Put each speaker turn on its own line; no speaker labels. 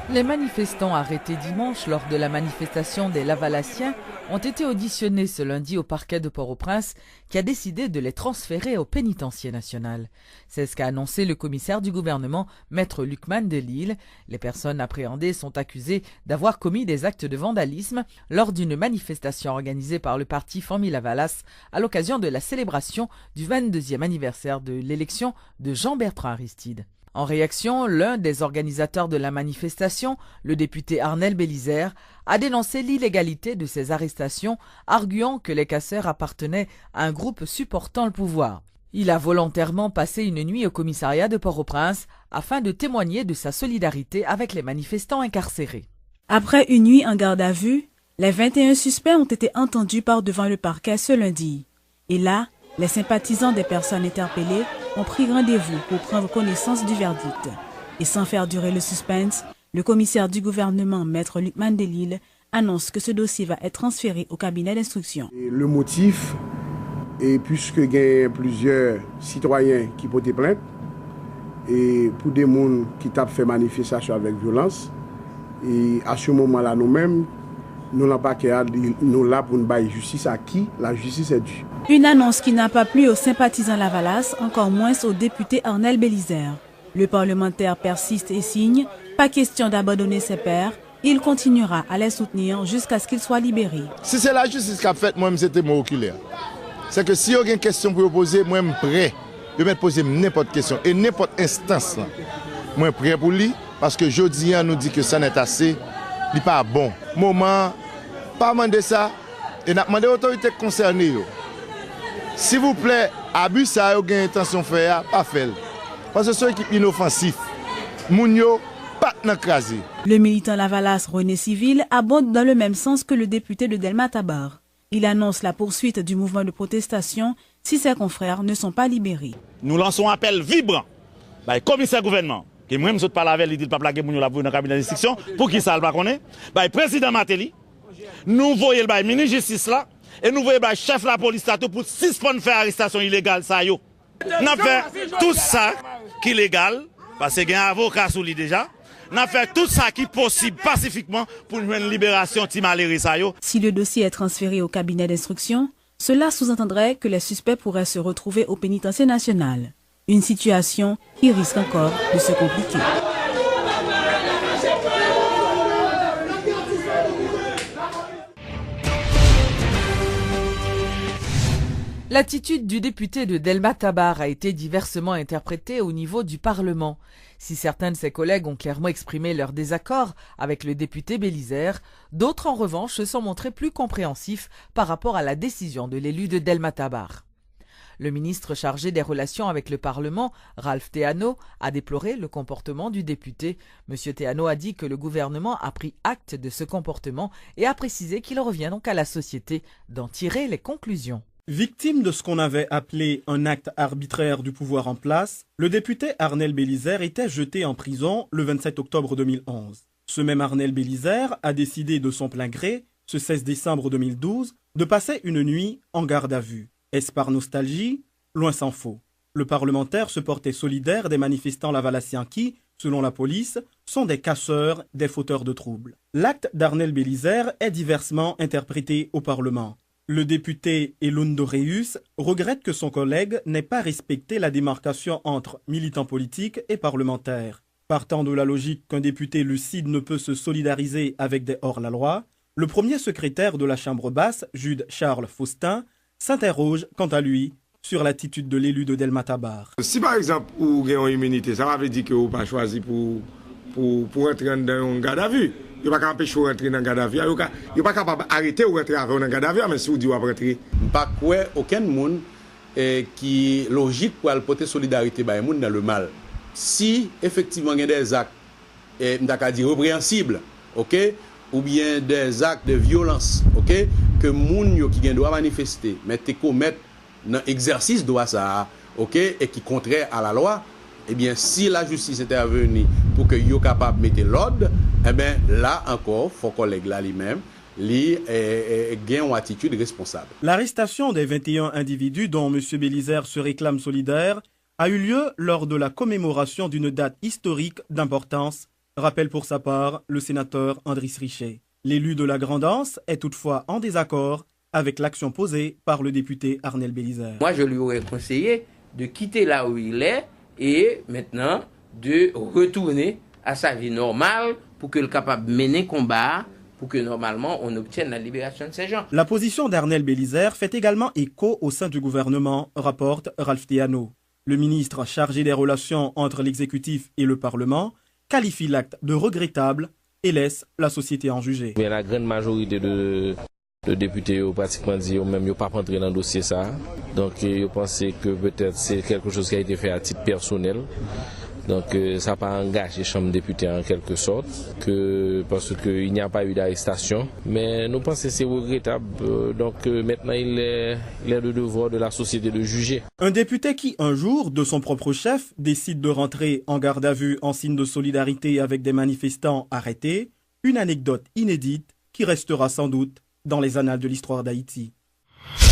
Les manifestants arrêtés dimanche lors de la manifestation des Lavalassiens ont été auditionnés ce lundi au parquet de Port-au-Prince qui a décidé de les transférer au pénitencier national. C'est ce qu'a annoncé le commissaire du gouvernement, Maître Lucman de Lille. Les personnes appréhendées sont accusées d'avoir commis des actes de vandalisme lors d'une manifestation organisée par le parti Famille Lavalas à l'occasion de la célébration du 22e anniversaire de l'élection de Jean-Bertrand Aristide. En réaction, l'un des organisateurs de la manifestation, le député Arnel Bélisère, a dénoncé l'illégalité de ces arrestations, arguant que les casseurs appartenaient à un groupe supportant le pouvoir. Il a volontairement passé une nuit au commissariat de Port-au-Prince afin de témoigner de sa solidarité avec les manifestants incarcérés.
Après une nuit en garde à vue, les 21 suspects ont été entendus par devant le parquet ce lundi. Et là, les sympathisants des personnes interpellées ont pris rendez-vous pour prendre connaissance du verdict. Et sans faire durer le suspense, le commissaire du gouvernement, Maître Lucman de Lille, annonce que ce dossier va être transféré au cabinet d'instruction.
Le motif est puisque il y a plusieurs citoyens qui portent plainte et pour des gens qui tapent fait manifestation avec violence. Et à ce moment-là, nous-mêmes, nous n'avons pas qu'à nous là pour nous bailler justice à qui la justice est due.
Une annonce qui n'a pas plu aux sympathisants Lavalas, encore moins au député Arnel Bélisère. Le parlementaire persiste et signe, pas question d'abandonner ses pairs, il continuera à les soutenir jusqu'à ce qu'ils soient libérés.
Si c'est la justice qui a fait, moi, c'était mon oculaire. C'est que si il y a une question pour poser, moi, je suis prêt. Je vais poser n'importe quelle question et n'importe instance. Moi, je suis prêt pour lui, parce que jeudi, on nous dit que ça n'est assez, il n'est pas bon. Moment, pas demander ça, et n'a demandé aux autorités concernées. S'il vous plaît, abus ça, vous avez intention de faire, pas faire. Parce que c'est une équipe inoffensif. Mounio, pas n'encraser.
Le militant Lavalas René Civil abonde dans le même sens que le député de Delma-Tabar. Il annonce la poursuite du mouvement de protestation si ses confrères ne sont pas libérés.
Nous lançons un appel vibrant par le commissaire gouvernement, qui moi je parle avec lui, il dit pas plaquer pour nous la dans le cabinet d'instruction, pour qui ça le pas connaît, le président Matéli, nous voyons le ministre de justice là, et nous voyons le chef de la police là pour suspendre faire arrestation illégale ça yo. Nous fait tout ça qui est légal parce qu'il y a un avocat sous lui déjà. Nous fait tout ça qui est possible pacifiquement pour une libération de malheureux ça yo.
Si le dossier est transféré au cabinet d'instruction, cela sous-entendrait que les suspects pourraient se retrouver au pénitencier national. Une situation qui risque encore de se compliquer.
L'attitude du député de Delma-Tabar a été diversement interprétée au niveau du Parlement. Si certains de ses collègues ont clairement exprimé leur désaccord avec le député Bélisère, d'autres en revanche se sont montrés plus compréhensifs par rapport à la décision de l'élu de Delma-Tabar. Le ministre chargé des relations avec le Parlement, Ralph Théano, a déploré le comportement du député. M. Théano a dit que le gouvernement a pris acte de ce comportement et a précisé qu'il revient donc à la société d'en tirer les conclusions.
Victime de ce qu'on avait appelé un acte arbitraire du pouvoir en place, le député Arnel Bélisère était jeté en prison le 27 octobre 2011. Ce même Arnel Bélisère a décidé de son plein gré, ce 16 décembre 2012, de passer une nuit en garde à vue. Est-ce par nostalgie? Loin s'en faut. Le parlementaire se portait solidaire des manifestants lavalassiens qui, selon la police, sont des casseurs, des fauteurs de troubles. L'acte d'Arnel Bélisère est diversement interprété au Parlement. Le député Elundo Reus regrette que son collègue n'ait pas respecté la démarcation entre militants politiques et parlementaires. Partant de la logique qu'un député lucide ne peut se solidariser avec des hors-la-loi, le premier secrétaire de la Chambre basse, Jude Charles Faustin, s'interroge quant à lui sur l'attitude de l'élu de Delma-Tabar.
Si par exemple, vous avez une immunité, ça veut dire que vous n'avez pas choisi pour entrer dans un garde à vue. Vous n'avez pas empêcher de rentrer dans le garde à vue. Vous n'avez pas capable d'arrêter ou rentrer dans le garde à vue, mais si vous dites que vous rentrer.
Pas quoi aucun monde qui est logique pour apporter solidarité dans le mal. Si effectivement il y a des actes, répréhensibles, ok, ou bien des actes de violence, ok, que moun qui doit manifester, mais te commettre dans l'exercice de ça, ok, et qui contraire à la loi, eh bien, si la justice était venue pour que yo capable de mettre l'ordre, eh bien, là encore, faut collègue là lui-même, lui gagne une attitude responsable.
L'arrestation des 21 individus dont M. Bélisère se réclame solidaire a eu lieu lors de la commémoration d'une date historique d'importance, rappelle pour sa part le sénateur Andris Richet. L'élu de la Grand'Anse est toutefois en désaccord avec l'action posée par le député Arnel Bélizer.
Moi, je lui aurais conseillé de quitter là où il est et maintenant de retourner à sa vie normale pour qu'il soit capable de mener combat, pour que normalement on obtienne la libération de ces gens.
La position d'Arnel Bélizer fait également écho au sein du gouvernement, rapporte Ralph Théano. Le ministre chargé des relations entre l'exécutif et le Parlement qualifie l'acte de regrettable et laisse la société en juger.
La grande majorité de députés ont pratiquement dit qu'ils n'ont pas rentré dans le dossier ça. Donc je pense que peut-être c'est quelque chose qui a été fait à titre personnel. Donc ça n'a pas engagé la Chambre des députés en quelque sorte, parce qu'il n'y a pas eu d'arrestation. Mais nous pensons que c'est regrettable. Donc maintenant il est le devoir de la société de juger.
Un député qui un jour, de son propre chef, décide de rentrer en garde à vue en signe de solidarité avec des manifestants arrêtés, une anecdote inédite qui restera sans doute dans les annales de l'histoire d'Haïti.